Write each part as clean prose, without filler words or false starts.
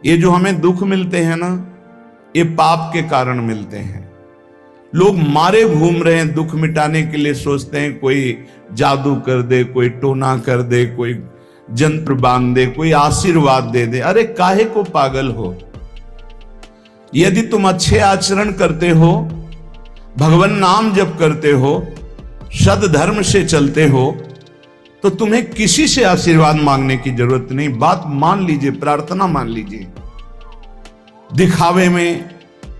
ये जो हमें दुख मिलते हैं ना, ये पाप के कारण मिलते हैं। लोग मारे घूम रहे हैं, दुख मिटाने के लिए सोचते हैं कोई जादू कर दे, कोई टोना कर दे, कोई जंत्र बांध दे, कोई आशीर्वाद दे दे। अरे काहे को पागल हो? यदि तुम अच्छे आचरण करते हो, भगवान नाम जप करते हो, सद धर्म से चलते हो, तो तुम्हें किसी से आशीर्वाद मांगने की जरूरत नहीं। बात मान लीजिए, प्रार्थना मान लीजिए। दिखावे में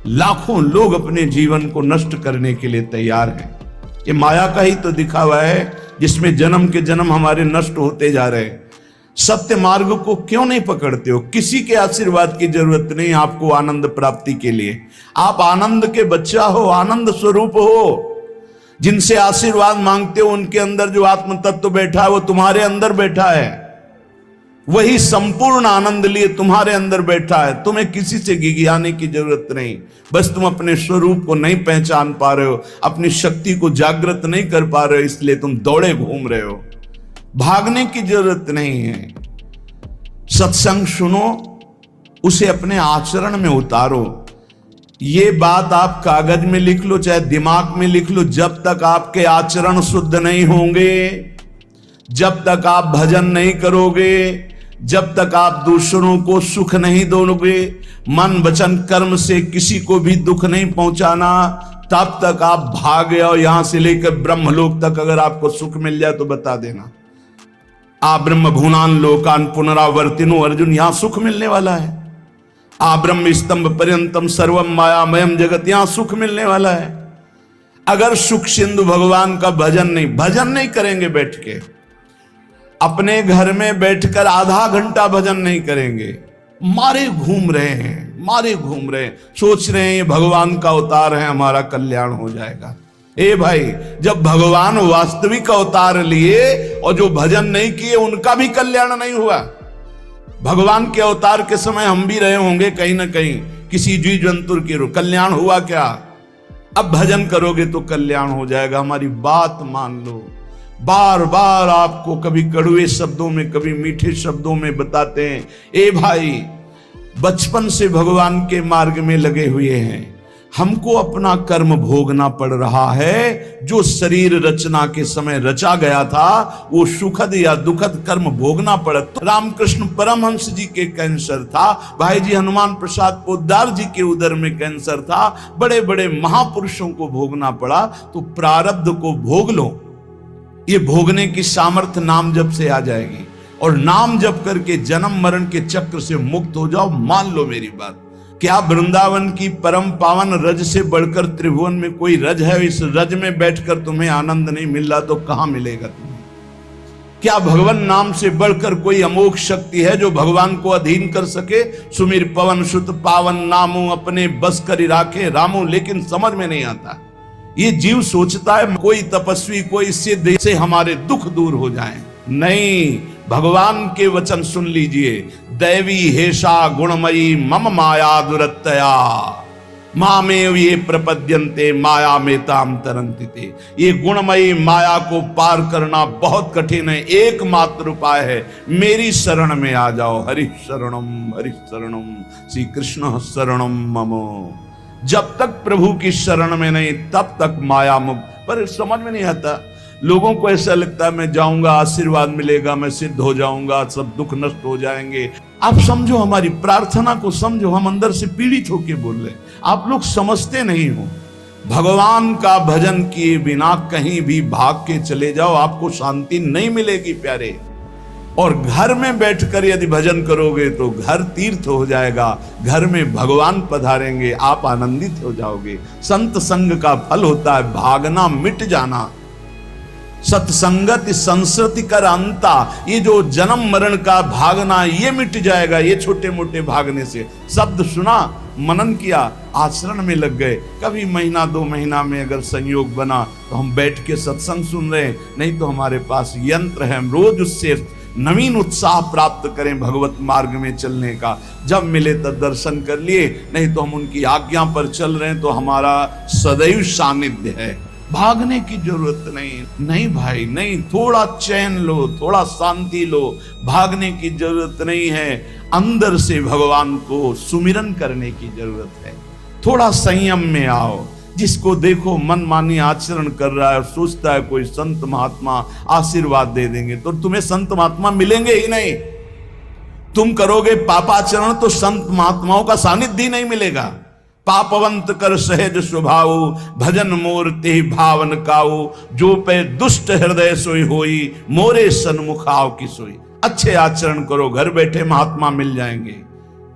लाखों लोग अपने जीवन को नष्ट करने के लिए तैयार हैं। ये माया का ही तो दिखावा है जिसमें जन्म के जन्म हमारे नष्ट होते जा रहे हैं। सत्य मार्ग को क्यों नहीं पकड़ते हो? किसी के आशीर्वाद की जरूरत नहीं आपको आनंद प्राप्ति के लिए। आप आनंद के बच्चा हो, आनंद स्वरूप हो। जिनसे आशीर्वाद मांगते हो उनके अंदर जो आत्म तत्व बैठा है वो तुम्हारे अंदर बैठा है। वही संपूर्ण आनंद लिए तुम्हारे अंदर बैठा है। तुम्हें किसी से गिगियाने की जरूरत नहीं। बस तुम अपने स्वरूप को नहीं पहचान पा रहे हो, अपनी शक्ति को जागृत नहीं कर पा रहे हो, इसलिए तुम दौड़े घूम रहे हो। भागने की जरूरत नहीं है। सत्संग सुनो, उसे अपने आचरण में उतारो। ये बात आप कागज में लिख लो, चाहे दिमाग में लिख लो। जब तक आपके आचरण शुद्ध नहीं होंगे, जब तक आप भजन नहीं करोगे, जब तक आप दूसरों को सुख नहीं दोगे, मन वचन कर्म से किसी को भी दुख नहीं पहुंचाना, तब तक आप भागे। और यहां से लेकर ब्रह्मलोक तक अगर आपको सुख मिल जाए तो बता देना। आ ब्रह्म भुवनान लोकान पुनरावर्तिनो, अर्जुन यहां सुख मिलने वाला है। आ ब्रह्म स्तंभ पर्यंतम सर्वम मायामयम जगत, यहां सुख मिलने वाला है। अगर सुख सिंधु भगवान का भजन नहीं करेंगे, बैठ के अपने घर में बैठकर आधा घंटा भजन नहीं करेंगे, मारे घूम रहे हैं, सोच रहे हैं ये भगवान का अवतार है, हमारा कल्याण हो जाएगा। ए भाई, जब भगवान वास्तविक अवतार लिए और जो भजन नहीं किए उनका भी कल्याण नहीं हुआ। भगवान के अवतार के समय हम भी रहे होंगे कहीं ना कहीं, किसी जीव जंतु के रूप, कल्याण हुआ क्या? अब भजन करोगे तो कल्याण हो जाएगा। हमारी बात मान लो। बार बार आपको कभी कड़वे शब्दों में, कभी मीठे शब्दों में बताते हैं, ए भाई, बचपन से भगवान के मार्ग में लगे हुए हैं, हमको अपना कर्म भोगना पड़ रहा है। जो शरीर रचना के समय रचा गया था, वो सुखद या दुखद कर्म भोगना पड़ा। तो रामकृष्ण परमहंस जी के कैंसर था, भाई जी हनुमान प्रसाद पोद्दार जी के उदर में कैंसर था, बड़े बड़े महापुरुषों को भोगना पड़ा। तो प्रारब्ध को भोग लो। ये भोगने की सामर्थ्य नाम जप से आ जाएगी, और नाम जप करके जन्म मरण के चक्र से मुक्त हो जाओ। मान लो मेरी बात। क्या वृंदावन की परम पावन रज से बढ़कर त्रिभुवन में कोई रज है? इस रज में बैठकर तुम्हें आनंद नहीं मिल रहा तो कहां मिलेगा तुम्हें? क्या भगवान नाम से बढ़कर कोई अमोघ शक्ति है जो भगवान को अधीन कर सके? सुमिर पवन सुत पावन नामो, अपने बस कर राखे रामो। लेकिन समझ में नहीं आता। ये जीव सोचता है कोई तपस्वी, कोई सिद्ध से हमारे दुख दूर हो जाएं। नहीं, भगवान के वचन सुन लीजिए। दैवी हेषा गुणमयी मम माया दुरत्तया, मामेव ये प्रपद्यन्ते माया में ताम तरन्ति ते। ये गुणमयी माया को पार करना बहुत कठिन है। एकमात्र उपाय है, मेरी शरण में आ जाओ। हरि शरणम श्री कृष्ण शरणम मम। जब तक प्रभु की शरण में नहीं, तब तक माया मुक्त। पर समझ में नहीं आता। लोगों को ऐसा लगता है मैं जाऊंगा, आशीर्वाद मिलेगा, मैं सिद्ध हो जाऊंगा, सब दुख नष्ट हो जाएंगे। आप समझो, हमारी प्रार्थना को समझो। हम अंदर से पीड़ित होके बोल रहे, आप लोग समझते नहीं हो। भगवान का भजन किए बिना कहीं भी भाग के चले जाओ, आपको शांति नहीं मिलेगी प्यारे। और घर में बैठकर यदि भजन करोगे तो घर तीर्थ हो जाएगा, घर में भगवान पधारेंगे, आप आनंदित हो जाओगे। संत संग का फल होता है भागना, मिट जाना। सत्संगत संस्कृति कर अंता, ये जो जन्म मरण का भागना, ये मिट जाएगा। ये छोटे मोटे भागने से, शब्द सुना, मनन किया, आचरण में लग गए। कभी महीना 2 महीना में अगर संयोग बना तो हम बैठ के सत्संग सुन रहे हैं, नहीं तो हमारे पास यंत्र है, हम रोज उससे नवीन उत्साह प्राप्त करें भगवत मार्ग में चलने का। जब मिले तब दर्शन कर लिए, नहीं तो हम उनकी आज्ञा पर चल रहे हैं तो हमारा सदैव सानिध्य है। भागने की जरूरत नहीं। नहीं भाई नहीं, थोड़ा चैन लो, थोड़ा शांति लो, भागने की जरूरत नहीं है। अंदर से भगवान को सुमिरन करने की जरूरत है। थोड़ा संयम में आओ। जिसको देखो मनमानी आचरण कर रहा है, सोचता है कोई संत महात्मा आशीर्वाद दे देंगे, तो तुम्हें संत महात्मा मिलेंगे ही नहीं। तुम करोगे पापाचरण तो संत महात्माओं का सानिध्य ही नहीं मिलेगा। पापवंत कर सहज स्वभाव, भजन मोर ते भावन काऊ, जो पे दुष्ट हृदय सोई होई, मोरे सन्मुख आओ की सोई। अच्छे आचरण करो, घर बैठे महात्मा मिल जाएंगे,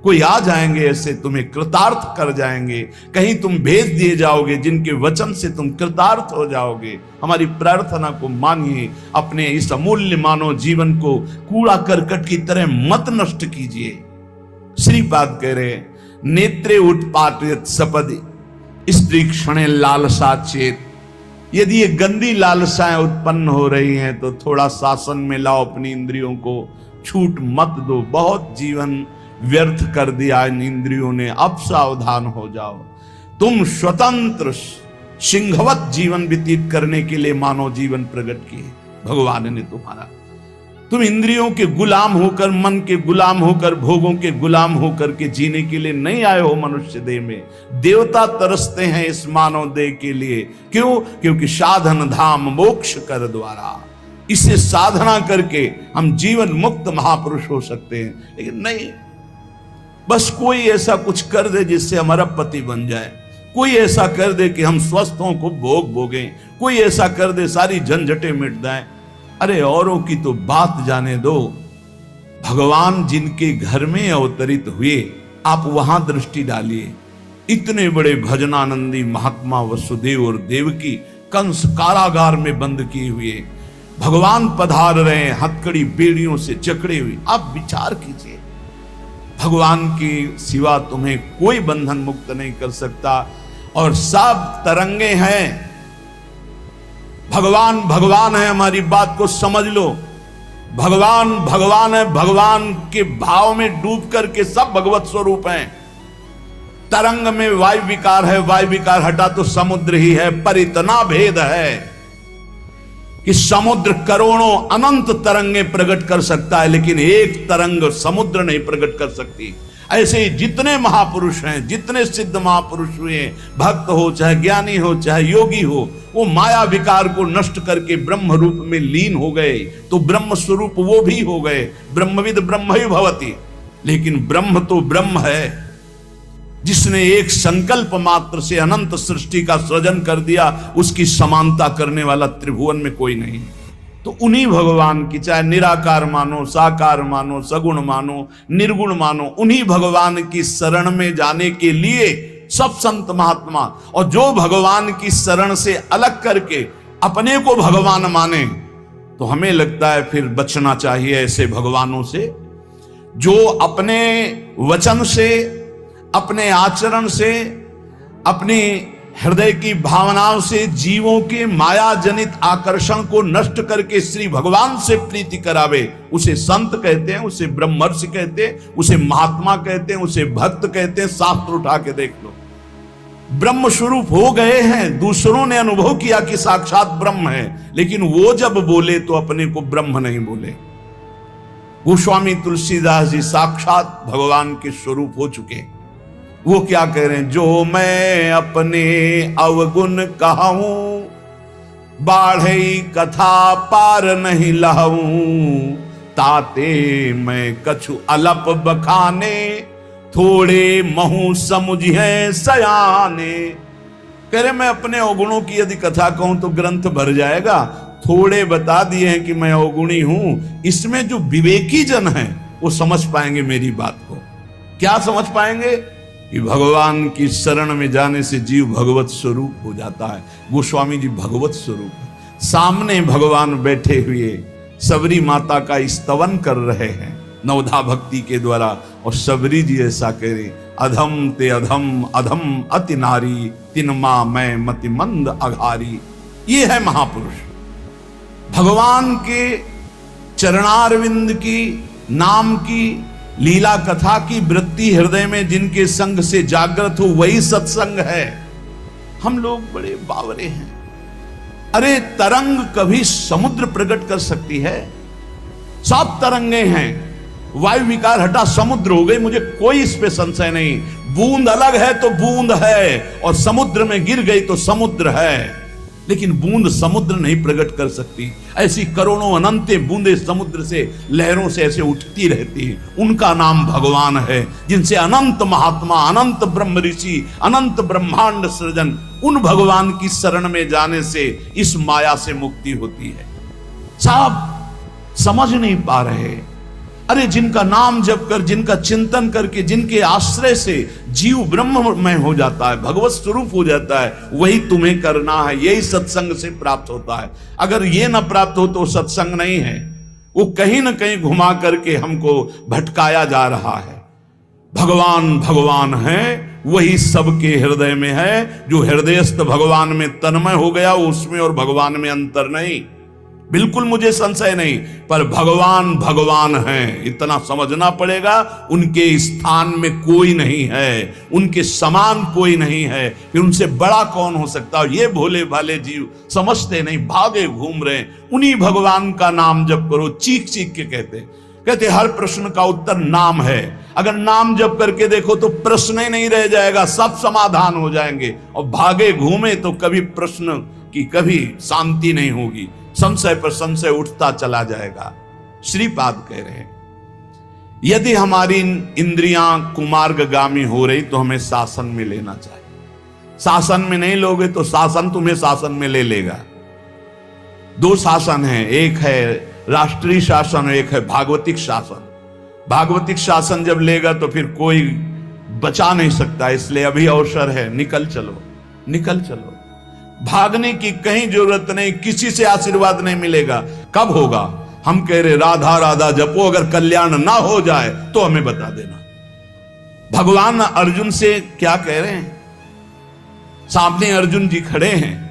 कोई आ जाएंगे ऐसे, तुम्हें कृतार्थ कर जाएंगे। कहीं तुम भेज दिए जाओगे जिनके वचन से तुम कृतार्थ हो जाओगे। हमारी प्रार्थना को मानिए, अपने इस अमूल्य मानव जीवन को कूड़ा करकट की तरह मत नष्ट कीजिए। श्रीपाद कह रहे, नेत्रे उत्पाटित सपदि स्त्री क्षणे लालसा चेत। यदि ये गंदी लालसाएं उत्पन्न हो रही हैं तो थोड़ा शासन में लाओ अपनी इंद्रियों को, छूट मत दो। बहुत जीवन व्यर्थ कर दिया इन इंद्रियों ने, अब सावधान हो जाओ। तुम स्वतंत्र सिंहवत जीवन व्यतीत करने के लिए मानव जीवन प्रकट किए भगवान ने तुम्हारा। तुम इंद्रियों के गुलाम होकर, मन के गुलाम होकर, भोगों के गुलाम होकर के जीने के लिए नहीं आए हो मनुष्य देह में। देवता तरसते हैं इस मानव देह के लिए। क्यों? क्योंकि साधन धाम मोक्ष कर द्वारा, इसे साधना करके हम जीवन मुक्त महापुरुष हो सकते हैं। लेकिन नहीं, बस कोई ऐसा कुछ कर दे जिससे हमारा पति बन जाए, कोई ऐसा कर दे कि हम स्वस्थों को भोग भोगें, कोई ऐसा कर दे सारी झंझटें मिट जाएं। अरे औरों की तो बात जाने दो, भगवान जिनके घर में अवतरित हुए आप वहां दृष्टि डालिए। इतने बड़े भजनानंदी महात्मा वसुदेव और देवकी कंस कारागार में बंद किए हुए भगवान पधार रहे हैं, हथकड़ी बेड़ियों से जकड़े हुए। आप विचार कीजिए, भगवान की सिवा तुम्हें कोई बंधन मुक्त नहीं कर सकता। और सब तरंगे हैं, भगवान भगवान है, हमारी बात को समझ लो। भगवान भगवान है, भगवान के भाव में डूब करके सब भगवत स्वरूप हैं। तरंग में वायु विकार है, वायु विकार हटा तो समुद्र ही है। पर इतना भेद है कि समुद्र करोड़ों अनंत तरंगे प्रकट कर सकता है, लेकिन एक तरंग समुद्र नहीं प्रकट कर सकती। ऐसे ही जितने महापुरुष हैं, जितने सिद्ध महापुरुष हुए, भक्त हो चाहे ज्ञानी हो चाहे योगी हो, वो माया विकार को नष्ट करके ब्रह्म रूप में लीन हो गए, तो ब्रह्म स्वरूप वो भी हो गए। ब्रह्मविद ब्रह्म ही भवति। लेकिन ब्रह्म तो ब्रह्म है, जिसने एक संकल्प मात्र से अनंत सृष्टि का सृजन कर दिया, उसकी समानता करने वाला त्रिभुवन में कोई नहीं। तो उन्हीं भगवान की, चाहे निराकार मानो, साकार मानो, सगुण मानो, निर्गुण मानो, उन्हीं भगवान की शरण में जाने के लिए सब संत महात्मा, और जो भगवान की शरण से अलग करके अपने को भगवान माने, तो हमें लगता है फिर बचना चाहिए ऐसे भगवानों से, जो अपने वचन से, अपने आचरण से, अपनी हृदय की भावनाओं से जीवों के माया जनित आकर्षण को नष्ट करके श्री भगवान से प्रीति करावे। उसे संत कहते हैं, उसे ब्रह्मर्षि कहते हैं, उसे महात्मा कहते हैं, उसे भक्त कहते हैं। शास्त्र उठा के देख लो, ब्रह्म स्वरूप हो गए हैं। दूसरों ने अनुभव किया कि साक्षात ब्रह्म है, लेकिन वो जब बोले तो अपने को ब्रह्म नहीं बोले। गोस्वामी तुलसीदास जी साक्षात भगवान के स्वरूप हो चुके। वो क्या कह रहे हैं? जो मैं अपने अवगुण कहूं, बाढ़े कथा पार नहीं लहूं, ताते मैं कछु अलप बखाने, थोड़े महू समुझे सयाने। कह रहे मैं अपने अवगुणों की यदि कथा कहूं तो ग्रंथ भर जाएगा। थोड़े बता दिए हैं कि मैं अवगुणी हूं, इसमें जो विवेकी जन हैं वो समझ पाएंगे मेरी बात को। क्या समझ पाएंगे? कि भगवान की शरण में जाने से जीव भगवत स्वरूप हो जाता है। गोस्वामी जी भगवत स्वरूप है, सामने भगवान बैठे हुए सबरी माता का स्तवन कर रहे हैं नवधा भक्ति के द्वारा। और सबरी जी ऐसा कह रहे, अधम ते अधम, अधम अति नारी, तिन मां मैं मति मंद अघारी। ये है महापुरुष। भगवान के चरणारविंद की, नाम की, लीला कथा की वृत्ति हृदय में जिनके संग से जागृत हो, वही सत्संग है। हम लोग बड़े बावरे हैं, अरे तरंग कभी समुद्र प्रकट कर सकती है? सब तरंगे हैं, वायु विकार हटा समुद्र हो गई, मुझे कोई इस पे संशय नहीं। बूंद अलग है तो बूंद है, और समुद्र में गिर गई तो समुद्र है, लेकिन बूंद समुद्र नहीं प्रकट कर सकती। ऐसी करोड़ों अनंत बूंदे समुद्र से, लहरों से ऐसे उठती रहती हैं। उनका नाम भगवान है, जिनसे अनंत महात्मा, अनंत ब्रह्म ऋषि, अनंत ब्रह्मांड सृजन, उन भगवान की शरण में जाने से इस माया से मुक्ति होती है। साहब समझ नहीं पा रहे। अरे जिनका नाम जप कर, जिनका चिंतन करके, जिनके आश्रय से जीव ब्रह्ममय हो जाता है, भगवत स्वरूप हो जाता है, वही तुम्हें करना है। यही सत्संग से प्राप्त होता है। अगर ये ना प्राप्त हो तो सत्संग नहीं है, वो कहीं ना कहीं घुमा करके हमको भटकाया जा रहा है। भगवान भगवान है, वही सबके हृदय में है। जो हृदयस्थ भगवान में तन्मय हो गया, उसमें और भगवान में अंतर नहीं, बिल्कुल मुझे संशय नहीं। पर भगवान भगवान हैं, इतना समझना पड़ेगा। उनके स्थान में कोई नहीं है, उनके समान कोई नहीं है, फिर उनसे बड़ा कौन हो सकता है? ये भोले भाले जीव समझते नहीं, भागे घूम रहे। उन्हीं भगवान का नाम जप करो, चीख चीख के कहते हर प्रश्न का उत्तर नाम है। अगर नाम जप करके देखो तो प्रश्न ही नहीं रह जाएगा, सब समाधान हो जाएंगे। और भागे घूमे तो कभी प्रश्न की कभी शांति नहीं होगी, संशय पर संशय उठता चला जाएगा। श्रीपाद कह रहे हैं, यदि हमारी इंद्रियां कुमार्गगामी हो रही तो हमें शासन में लेना चाहिए। शासन में नहीं लोगे तो शासन तुम्हें शासन में ले लेगा। दो शासन है, एक है राष्ट्रीय शासन, एक है भागवतिक शासन। भागवतिक शासन जब लेगा तो फिर कोई बचा नहीं सकता, इसलिए अभी अवसर है, निकल चलो, निकल चलो। भागने की कहीं जरूरत नहीं, किसी से आशीर्वाद नहीं मिलेगा। कब होगा? हम कह रहे राधा राधा जपो, अगर कल्याण ना हो जाए तो हमें बता देना। भगवान अर्जुन से क्या कह रहे हैं? सामने अर्जुन जी खड़े हैं,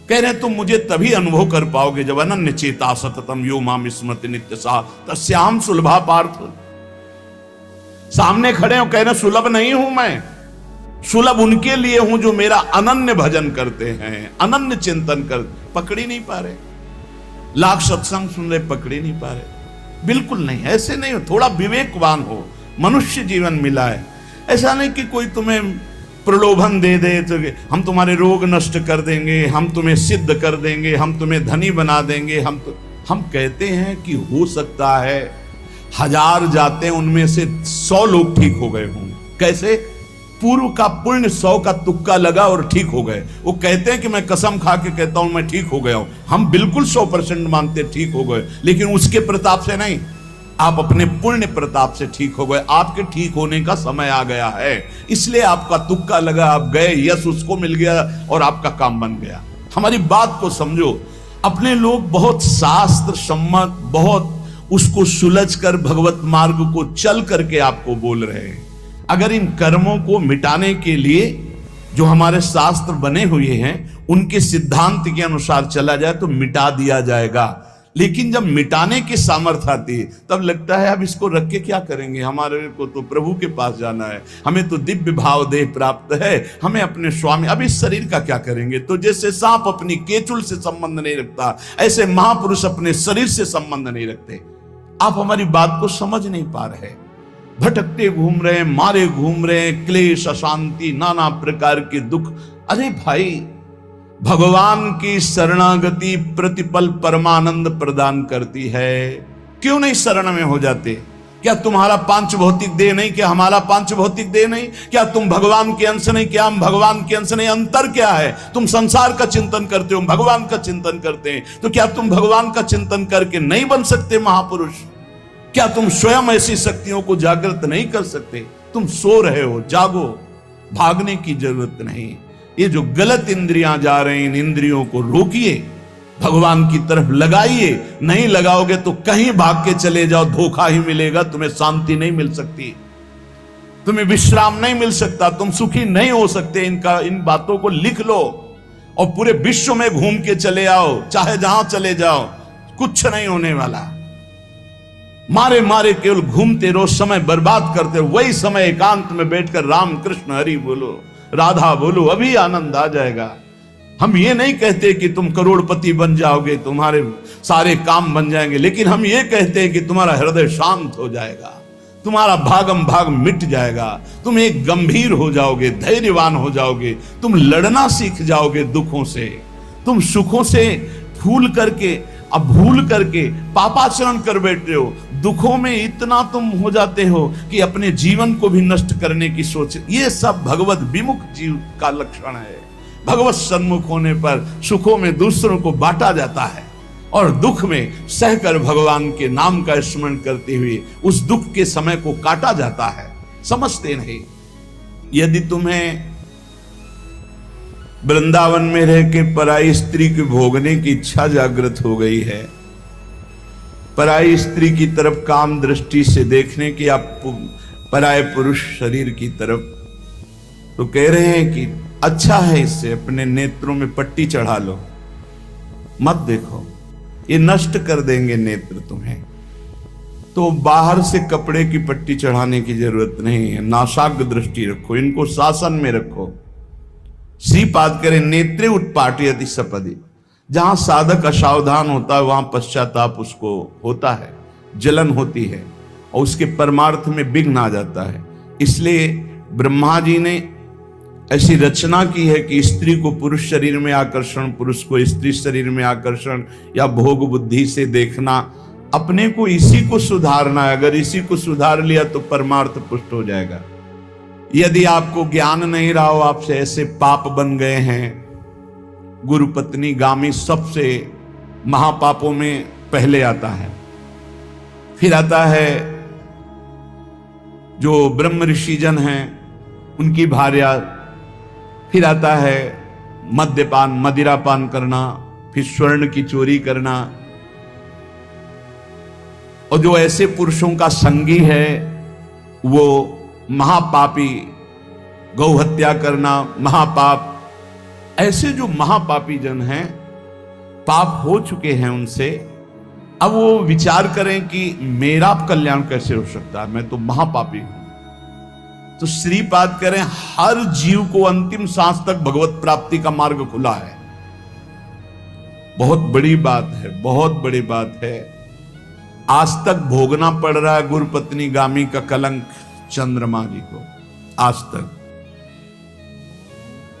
कह रहे हैं तुम मुझे तभी अनुभव कर पाओगे जब अनन्य चेता सततम यो माम स्मृति नित्य सा तस्याम सुलभा पार्थ। सामने खड़े हो, कह रहे सुलभ नहीं हूं मैं, सुलभ उनके लिए हूं जो मेरा अनन्य भजन करते हैं, अनन्य चिंतन कर। पकड़ी नहीं पा रहे, लाख सत्संग सुन रहे, पकड़ी नहीं पा रहे। बिल्कुल नहीं, ऐसे नहीं हो। थोड़ा विवेकवान हो, मनुष्य जीवन मिला है। ऐसा नहीं कि कोई तुम्हें प्रलोभन दे दे तो हम तुम्हारे रोग नष्ट कर देंगे, हम तुम्हें सिद्ध कर देंगे, हम तुम्हें धनी बना देंगे। हम कहते हैं कि हो सकता है 1000 जाते हैं, उनमें से 100 लोग ठीक हो गए हों। कैसे? पूर्व का पुण्य 100 का तुक्का लगा और ठीक हो गए। वो कहते हैं कि मैं कसम खा के कहता हूं मैं ठीक हो गया हूं। हम बिल्कुल 100% मानते ठीक हो गए, लेकिन उसके प्रताप से नहीं, आप अपने पुण्य प्रताप से ठीक हो गए। आपके ठीक होने का समय आ गया है, इसलिए आपका तुक्का लगा, आप गए, यश उसको मिल गया और आपका काम बन गया। हमारी बात को समझो। अपने लोग बहुत शास्त्र सम्मत, बहुत उसको सुलझ कर भगवत मार्ग को चल करके आपको बोल रहे हैं। अगर इन कर्मों को मिटाने के लिए जो हमारे शास्त्र बने हुए हैं उनके सिद्धांत के अनुसार चला जाए तो मिटा दिया जाएगा। लेकिन जब मिटाने की सामर्थ्य आती है तब लगता है अब इसको रख के क्या करेंगे, हमारे को तो प्रभु के पास जाना है, हमें तो दिव्य भाव देह प्राप्त है, हमें अपने स्वामी, अब इस शरीर का क्या करेंगे। तो जैसे सांप अपनी केचुल से संबंध नहीं रखता, ऐसे महापुरुष अपने शरीर से संबंध नहीं रखते। आप हमारी बात को समझ नहीं पा रहे, भटकते घूम रहे, मारे घूम रहे, क्लेश, अशांति, नाना प्रकार के दुख। अरे भाई, भगवान की शरणागति प्रतिपल परमानंद प्रदान करती है। क्यों नहीं शरण में हो जाते? क्या तुम्हारा पांच भौतिक देह नहीं? क्या हमारा पांच भौतिक देह नहीं? क्या तुम भगवान के अंश नहीं? क्या हम भगवान के अंश नहीं? अंतर क्या है? तुम संसार का चिंतन करते हो, भगवान का चिंतन करते हैं, तो क्या तुम भगवान का चिंतन करके नहीं बन सकते महापुरुष? क्या तुम स्वयं ऐसी शक्तियों को जागृत नहीं कर सकते? तुम सो रहे हो, जागो, भागने की जरूरत नहीं। ये जो गलत इंद्रियां जा रही, इन इंद्रियों को रोकिए, भगवान की तरफ लगाइए। नहीं लगाओगे तो कहीं भाग के चले जाओ, धोखा ही मिलेगा, तुम्हें शांति नहीं मिल सकती, तुम्हें विश्राम नहीं मिल सकता, तुम सुखी नहीं हो सकते। इन बातों को लिख लो और पूरे विश्व में घूम के चले आओ, चाहे जहां चले जाओ, कुछ नहीं होने वाला। मारे मारे केवल घूमते रहो, समय बर्बाद करते रहो। वही समय एकांत में बैठकर राम कृष्ण हरि बोलो, राधा बोलो, अभी आनंद आ जाएगा। हम ये नहीं कहते कि तुम करोड़पति बन जाओगे, तुम्हारे सारे काम बन जाएंगे, लेकिन हम ये कहते हैं कि तुम्हारा हृदय शांत हो जाएगा, तुम्हारा भागम भाग मिट जाएगा, तुम एक गंभीर हो जाओगे, धैर्यवान हो जाओगे, तुम लड़ना सीख जाओगे दुखों से, तुम सुखों से भूल करके पापाचरण कर बैठे हो, दुखों में इतना तुम हो जाते हो कि अपने जीवन को भी नष्ट करने की सोच। ये सब भगवत विमुख जीव का लक्षण है। भगवत सन्मुख होने पर सुखों में दूसरों को बांटा जाता है और दुख में सहकर भगवान के नाम का स्मरण करते हुए उस दुख के समय को काटा जाता है। समझते नहीं। यदि तुम्हें वृंदावन में रह के पराई स्त्री के भोगने की इच्छा जागृत हो गई है, पराई स्त्री की तरफ काम दृष्टि से देखने की, आप पराये पुरुष शरीर की तरफ, तो कह रहे हैं कि अच्छा है, इससे अपने नेत्रों में पट्टी चढ़ा लो, मत देखो, ये नष्ट कर देंगे नेत्र तुम्हें। तो बाहर से कपड़े की पट्टी चढ़ाने की जरूरत नहीं है, नासाग्र दृष्टि रखो, इनको शासन में रखो। श्रीपाद करें नेत्रे उत्पाटयति सपदि, जहां साधक असावधान होता है वहां पश्चाताप उसको होता है, जलन होती है और उसके परमार्थ में विघ्न आ जाता है। इसलिए ब्रह्मा जी ने ऐसी रचना की है कि स्त्री को पुरुष शरीर में आकर्षण, पुरुष को स्त्री शरीर में आकर्षण या भोग बुद्धि से देखना, अपने को इसी को सुधारना है। अगर इसी को सुधार लिया तो परमार्थ पुष्ट हो जाएगा। यदि आपको ज्ञान नहीं रहा हो, आपसे ऐसे पाप बन गए हैं, गुरु पत्नी गामी सबसे महापापों में पहले आता है, फिर आता है जो ब्रह्म ऋषिजन हैं उनकी भार्या, फिर आता है मद्यपान, मदिरापान करना, फिर स्वर्ण की चोरी करना, और जो ऐसे पुरुषों का संगी है वो महापापी, गौ हत्या करना महापाप। ऐसे जो महापापी जन हैं, पाप हो चुके हैं उनसे, अब वो विचार करें कि मेरा कल्याण कैसे हो सकता है, मैं तो महापापी हूं। तो श्रीपाद करें हर जीव को अंतिम सांस तक भगवत प्राप्ति का मार्ग खुला है। बहुत बड़ी बात है, बहुत बड़ी बात है। आज तक भोगना पड़ रहा है गुरु पत्नी गामी का कलंक चंद्रमा जी को, आज तक।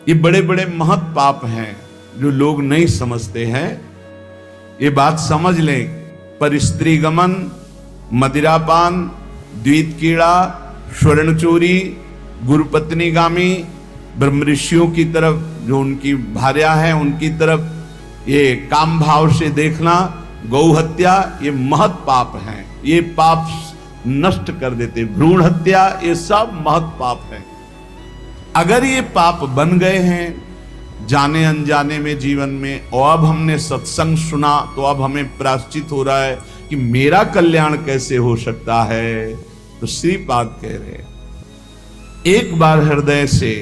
ये बड़े बड़े महत पाप हैं जो लोग नहीं समझते हैं। ये बात समझ लें, पर स्त्री गमन, मदिरापान, द्वित कीड़ा, स्वर्ण चोरी, गुरु पत्नी गामी, ब्रह्म ऋषियों की तरफ जो उनकी भार्या है उनकी तरफ ये काम भाव से देखना, गौ हत्या, ये महत पाप हैं। ये पाप नष्ट कर देते। भ्रूण हत्या, ये सब महत पाप है। अगर ये पाप बन गए हैं जाने अनजाने में जीवन में, और अब हमने सत्संग सुना तो अब हमें प्रायश्चित हो रहा है कि मेरा कल्याण कैसे हो सकता है। तो श्रीपाद कह रहे, एक बार हृदय से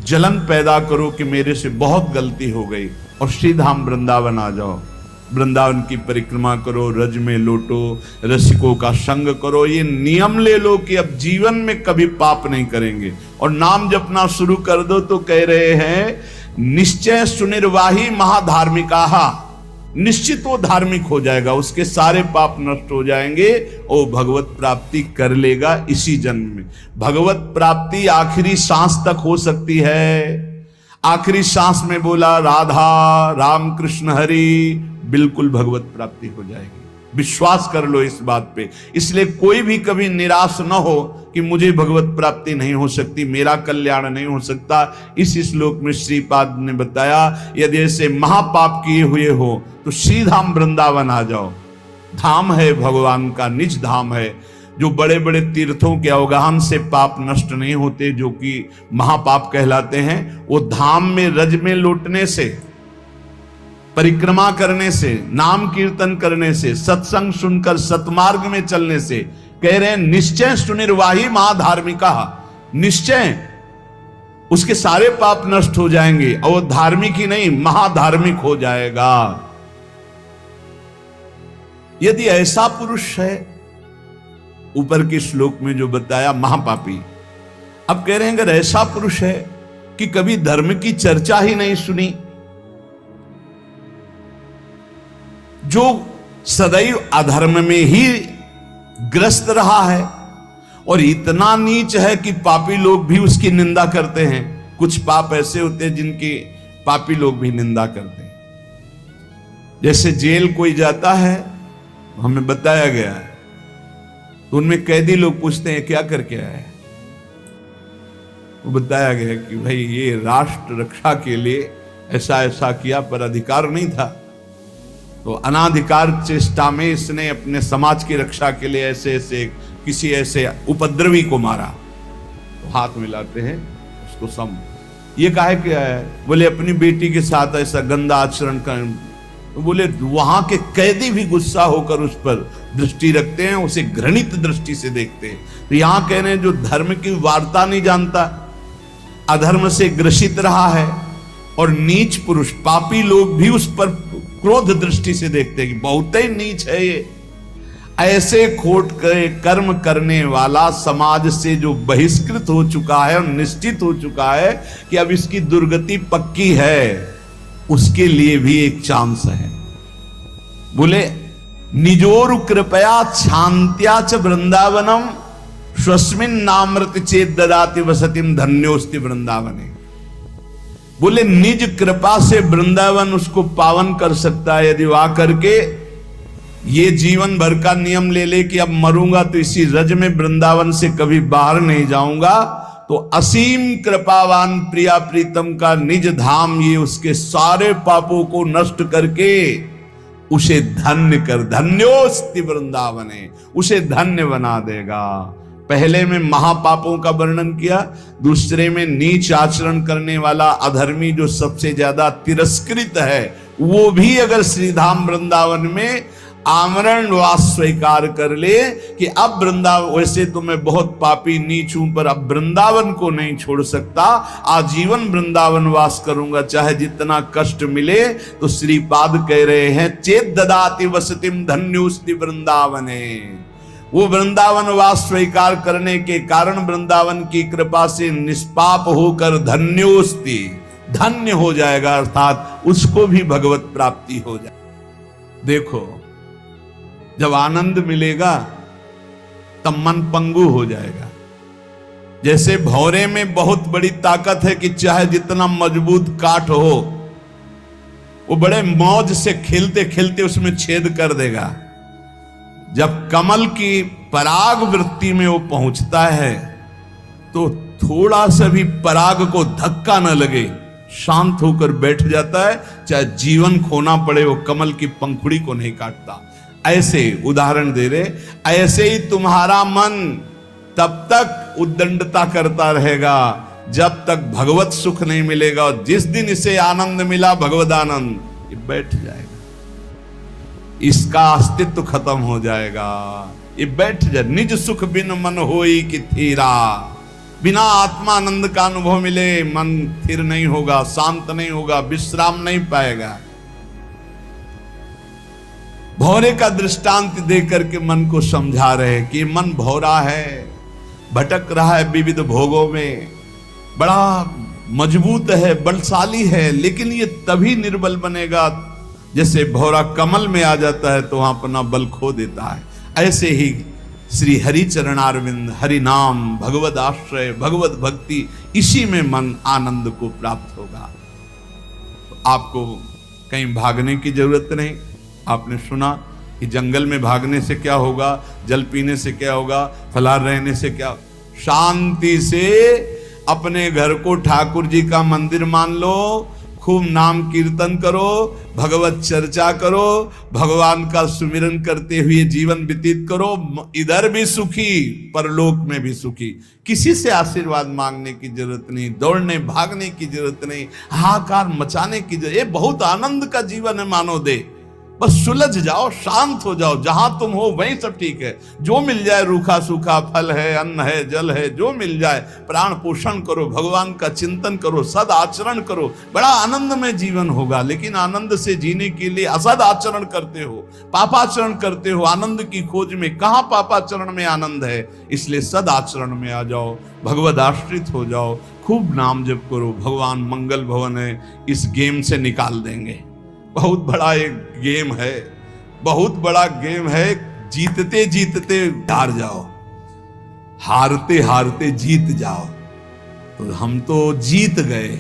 जलन पैदा करो कि मेरे से बहुत गलती हो गई, और श्रीधाम वृंदावन आ जाओ। वृंदावन की परिक्रमा करो, रज में लौटो, रसिकों का संग करो। ये नियम ले लो कि अब जीवन में कभी पाप नहीं करेंगे, और नाम जपना शुरू कर दो। तो कह रहे हैं निश्चय सुनिर्वाही महाधार्मिका, निश्चित वो धार्मिक हो जाएगा, उसके सारे पाप नष्ट हो जाएंगे और भगवत प्राप्ति कर लेगा इसी जन्म में। भगवत प्राप्ति आखिरी सांस तक हो सकती है। आखिरी सांस में बोला राधा राम कृष्ण हरि, बिल्कुल भगवत प्राप्ति हो जाएगी। विश्वास कर लो इस बात पे। इसलिए कोई भी कभी निराश न हो कि मुझे भगवत प्राप्ति नहीं हो सकती, मेरा कल्याण नहीं हो सकता। इस श्लोक में श्रीपाद ने बताया, यदि ऐसे महापाप किए हुए हो तो श्रीधाम वृंदावन आ जाओ। धाम है भगवान का, निज धाम है। जो बड़े बड़े तीर्थों के अवगाहन से पाप नष्ट नहीं होते, जो कि महापाप कहलाते हैं, वो धाम में रज में लौटने से, परिक्रमा करने से, नाम कीर्तन करने से, सत्संग सुनकर सतमार्ग में चलने से। कह रहे हैं निश्चय सुनिर्वाही महाधार्मिका, निश्चय उसके सारे पाप नष्ट हो जाएंगे और वो धार्मिक ही नहीं महाधार्मिक हो जाएगा। यदि ऐसा पुरुष है, ऊपर के श्लोक में जो बताया महापापी, अब कह रहे हैं अगर ऐसा पुरुष है कि कभी धर्म की चर्चा ही नहीं सुनी, जो सदैव अधर्म में ही ग्रस्त रहा है और इतना नीच है कि पापी लोग भी उसकी निंदा करते हैं। कुछ पाप ऐसे होते हैं जिनकी पापी लोग भी निंदा करते हैं। जैसे जेल कोई जाता है, हमें बताया गया है, तो उनमें कैदी लोग पूछते हैं क्या करके आए हैं, वो बताया गया कि भाई ये राष्ट्र रक्षा के लिए ऐसा ऐसा किया, पर अधिकार नहीं था, तो अनाधिकार चेष्टा में इसने अपने समाज की रक्षा के लिए ऐसे ऐसे किसी ऐसे उपद्रवी को मारा। तो हाथ मिलाते हैं उसको सम, ये काहे क्या है, बोले अपनी बेटी के साथ ऐसा गंदा आचरण कर। तो बोले वहां के कैदी भी गुस्सा होकर उस पर दृष्टि रखते हैं, उसे घृणित दृष्टि से देखते हैं। तो यहां कह रहे हैं जो धर्म की वार्ता नहीं जानता, अधर्म से ग्रसित रहा है, और नीच पुरुष पापी लोग भी उस पर क्रोध दृष्टि से देखते हैं कि बहुत ही नीच है ये। ऐसे खोट कर्म करने वाला समाज से जो बहिष्कृत हो चुका है और निश्चित हो चुका है कि अब इसकी दुर्गति पक्की है, उसके लिए भी एक चांस है। बोले निजोरु कृपया शांत्या च वृंदावनम स्वस्मिन नामृत चेत ददाति वसतिम धन्योस्ति वृंदावने। बोले निज कृपा से वृंदावन उसको पावन कर सकता है यदि वह करके ये जीवन भर का नियम ले ले कि अब मरूंगा तो इसी रज में वृंदावन से कभी बाहर नहीं जाऊंगा, तो असीम कृपावान प्रिया प्रीतम का निज धाम ये उसके सारे पापों को नष्ट करके उसे धन्य कर, धन्योस्ति वृंदावने, उसे धन्य बना देगा। पहले में महापापों का वर्णन किया, दूसरे में नीच आचरण करने वाला अधर्मी जो सबसे ज्यादा तिरस्कृत है, वो भी अगर श्रीधाम वृंदावन में आमरण वास स्वीकार कर ले कि अब वृंदावन, वैसे तो मैं बहुत पापी नीच हूं पर अब वृंदावन को नहीं छोड़ सकता, आजीवन वृंदावन वास करूंगा चाहे जितना कष्ट मिले, तो श्रीपाद कह रहे हैं चेत ददाति वसतिम धन्योस्ति वृंदावने। वो वृंदावन वास स्वीकार करने के कारण वृंदावन की कृपा से निष्पाप होकर धन्योस्ति, धन्य हो जाएगा, अर्थात उसको भी भगवत प्राप्ति हो जाए। देखो जब आनंद मिलेगा तब मन पंगु हो जाएगा। जैसे भौरे में बहुत बड़ी ताकत है कि चाहे जितना मजबूत काठ हो वो बड़े मौज से खेलते खेलते उसमें छेद कर देगा। जब कमल की पराग वृत्ति में वो पहुंचता है तो थोड़ा सा भी पराग को धक्का न लगे, शांत होकर बैठ जाता है, चाहे जीवन खोना पड़े वो कमल की पंखुड़ी को नहीं काटता। ऐसे उदाहरण दे रहे, ऐसे ही तुम्हारा मन तब तक उद्दंडता करता रहेगा जब तक भगवत सुख नहीं मिलेगा, और जिस दिन इसे आनंद मिला भगवत आनंद, ये बैठ जाएगा, इसका अस्तित्व खत्म हो जाएगा, ये बैठ जाए। निज सुख बिन मन होई कि थीरा, बिना आत्मानंद का अनुभव मिले मन स्थिर नहीं होगा, शांत नहीं होगा, विश्राम नहीं पाएगा। भौरे का दृष्टांत देकर के मन को समझा रहे कि मन भौरा है, भटक रहा है विविध भोगों में, बड़ा मजबूत है, बलशाली है, लेकिन ये तभी निर्बल बनेगा जैसे भौरा कमल में आ जाता है तो वहां अपना बल खो देता है। ऐसे ही श्री हरि चरणारविंद, हरि नाम, भगवद आश्रय, भगवत भक्ति, इसी में मन आनंद को प्राप्त होगा। तो आपको कहीं भागने की जरूरत नहीं। आपने सुना कि जंगल में भागने से क्या होगा, जल पीने से क्या होगा, फलाहार रहने से क्या, शांति से अपने घर को ठाकुर जी का मंदिर मान लो, खूब नाम कीर्तन करो, भगवत चर्चा करो, भगवान का सुमिरन करते हुए जीवन व्यतीत करो, इधर भी सुखी परलोक में भी सुखी। किसी से आशीर्वाद मांगने की जरूरत नहीं, दौड़ने भागने की जरूरत नहीं, हाहाकार मचाने की जरूरत, ये बहुत आनंद का जीवन है मानो दे। बस सुलझ जाओ, शांत हो जाओ, जहां तुम हो वहीं सब ठीक है। जो मिल जाए, रूखा सूखा फल है, अन्न है, जल है, जो मिल जाए, प्राण पोषण करो, भगवान का चिंतन करो, सद आचरण करो, बड़ा आनंद में जीवन होगा। लेकिन आनंद से जीने के लिए असद आचरण करते हो, पापाचरण करते हो, आनंद की खोज में। कहां पापाचरण में आनंद है? इसलिए सद आचरण में आ जाओ, भगवद आश्रित हो जाओ, खूब नाम जप करो। भगवान मंगल भवन है, इस गेम से निकाल देंगे। बहुत बड़ा एक गेम है, बहुत बड़ा गेम है, जीतते जीतते हार जाओ, हारते हारते जीत जाओ। तो हम तो जीत गए।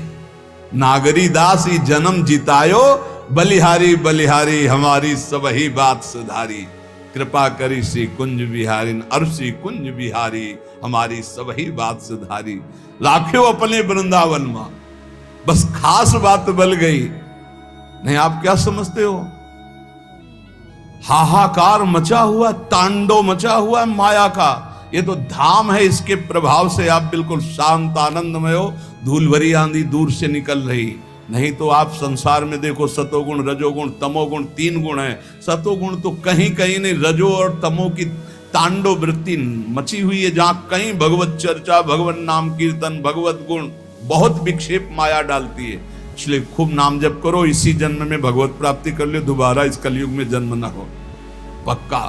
नागरी दास ही जन्म जितायो, बलिहारी बलिहारी हमारी सबही बात सुधारी। कृपा करी श्री कुंज बिहारी, अरसी कुंज बिहारी हमारी सबही बात सुधारी। लाखों अपने वृंदावन में, बस खास बात बल गई। नहीं, आप क्या समझते हो? हाहाकार मचा हुआ, तांडव मचा हुआ माया का। ये तो धाम है, इसके प्रभाव से आप बिल्कुल शांत आनंदमय हो। धूल भरी आंधी दूर से निकल रही। नहीं तो आप संसार में देखो, सतोगुण रजोगुण तमोगुण 3 गुण है। सतोगुण तो कहीं कहीं नहीं, रजो और तमो की तांडव वृत्ति मची हुई है। जहां कहीं भगवत चर्चा, भगवत नाम कीर्तन, भगवत गुण, बहुत विक्षेप माया डालती है। इसलिए खूब नाम जप करो, इसी जन्म में भगवत प्राप्ति कर लो, दोबारा इस कलयुग में जन्म ना हो। पक्का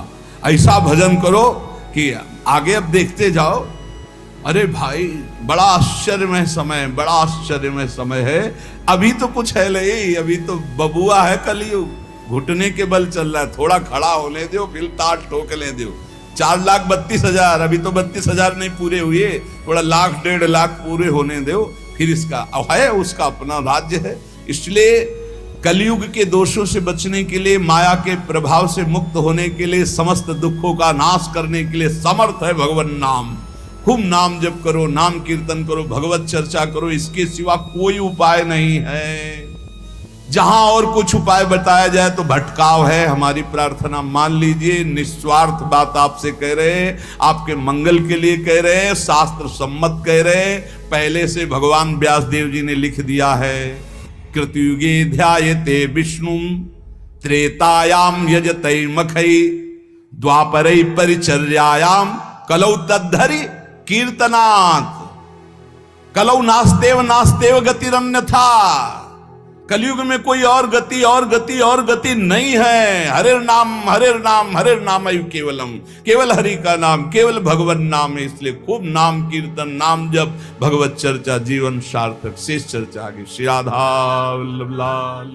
ऐसा भजन करो कि आगे अब देखते जाओ। अरे भाई, बड़ा आश्चर्यमय समय, बड़ा आश्चर्यमय समय है। अभी तो कुछ है नहीं, अभी तो बबुआ है कलयुग, घुटने के बल चल रहा है। थोड़ा खड़ा होने दो, फिर ताट ठोकने दो। 4,32,000, अभी तो 32,000 नहीं पूरे हुए, थोड़ा 1,00,000 1.5 लाख पूरे होने दो, फिर इसका है, उसका अपना राज्य है। इसलिए कलयुग के दोषों से बचने के लिए, माया के प्रभाव से मुक्त होने के लिए, समस्त दुखों का नाश करने के लिए समर्थ है भगवान नाम। खूब नाम जप करो, नाम कीर्तन करो, भगवत चर्चा करो, इसके सिवा कोई उपाय नहीं है। जहां और कुछ उपाय बताया जाए तो भटकाव है। हमारी प्रार्थना मान लीजिए, निस्वार्थ बात आपसे कह रहे हैं, आपके मंगल के लिए कह रहे हैं, शास्त्र सम्मत कह रहे हैं। पहले से भगवान व्यासदेव जी ने लिख दिया है, कृतयुगे ध्यायते विष्णु त्रेतायाम यजते मखई द्वापरै परिचर्यायाम कलौ तद्धरि कीर्तनात्। कलौ नास्तेव नास्तेव गतिरन्यथा। कलयुग में कोई और गति और गति और गति नहीं है। हरे नाम हरे नाम हरे नाम केवलम, केवल हरि का नाम, केवल भगवत नाम है। इसलिए खूब नाम कीर्तन, नाम जप, भगवत चर्चा, जीवन सार्थक। शेष चर्चा आगे। श्री राधा वल्लभ लाल।